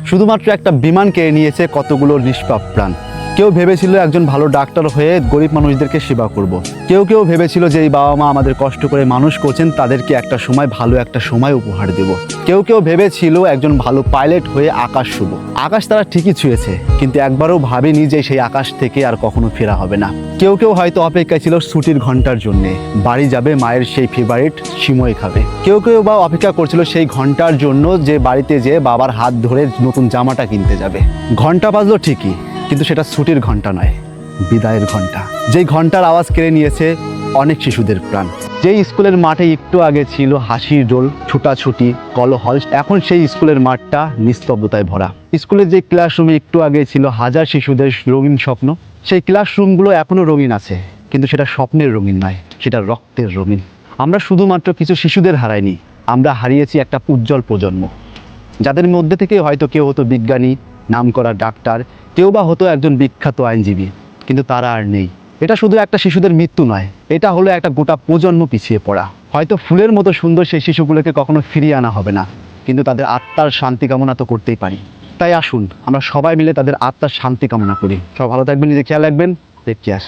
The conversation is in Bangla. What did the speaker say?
শুধুমাত্র একটা বিমান কেড়ে নিয়েছে কতগুলো নিষ্পাপ প্রাণ। কেউ ভেবেছিল একজন ভালো ডাক্তার হয়ে গরিব মানুষদেরকে সেবা করব। কেউ কেউ ভেবেছিল যে এই বাবা মা আমাদের কষ্ট করে মানুষ করছেন, তাদেরকে একটা সময় ভালো একটা সময় উপহার দেব। কেউ কেউ ভেবেছিল একজন ভালো পাইলট হয়ে আকাশ ছুঁব। আকাশ তারা ঠিকই ছুঁয়েছে, কিন্তু একবারও ভাবেনি যে সেই আকাশ থেকে আর কখনো ফেরা হবে না। কেউ কেউ হয়তো অপেক্ষায় ছিল ছুটির ঘন্টার জন্যে, বাড়ি যাবে মায়ের সেই ফেভারিট সিমই খাবে। কেউ কেউ বা অপেক্ষা করছিল সেই ঘন্টার জন্য যে বাড়িতে যেয়ে বাবার হাত ধরে নতুন জামাটা কিনতে যাবে। ঘন্টা বাজলো ঠিকই, কিন্তু সেটা ছুটির ঘন্টা নয়, বিদায়ের ঘন্টা। যেই ঘন্টার আওয়াজ কেড়ে নিয়েছে অনেক শিশুদের প্রাণ। যেই স্কুলের মাঠে একটু আগে ছিল হাসির রোল, ছুটাছুটি, কোলাহল, এখন সেই স্কুলের মাঠটা নিস্তব্ধতায় ভরা। স্কুলের যে ক্লাসরুমে একটু আগে ছিল হাজার শিশুদের রঙিন স্বপ্ন, সেই ক্লাসরুমগুলো এখনও রঙিন আছে, কিন্তু সেটা স্বপ্নের রঙিন নয়, সেটা রক্তের রঙিন। আমরা শুধুমাত্র কিছু শিশুদের হারাইনি, আমরা হারিয়েছি একটা উজ্জ্বল প্রজন্ম, যাদের মধ্যে থেকে হয়তো কেউ হতো বিজ্ঞানী, নামকরা ডাক্তার, কেউ বা হতো একজন বিখ্যাত আইনজীবী, কিন্তু তারা আর নেই। এটা শুধু একটা শিশুদের মৃত্যু নয়, এটা হলো একটা গোটা প্রজন্ম পিছিয়ে পড়া। হয়তো ফুলের মতো সুন্দর সেই শিশুগুলোকে কখনো ফিরিয়ে আনা হবে না, কিন্তু তাদের আত্মার শান্তি কামনা তো করতেই পারি। তাই আসুন আমরা সবাই মিলে তাদের আত্মার শান্তি কামনা করি। সব ভালো থাকবেন, নিজে খেয়াল রাখবেন। Take care.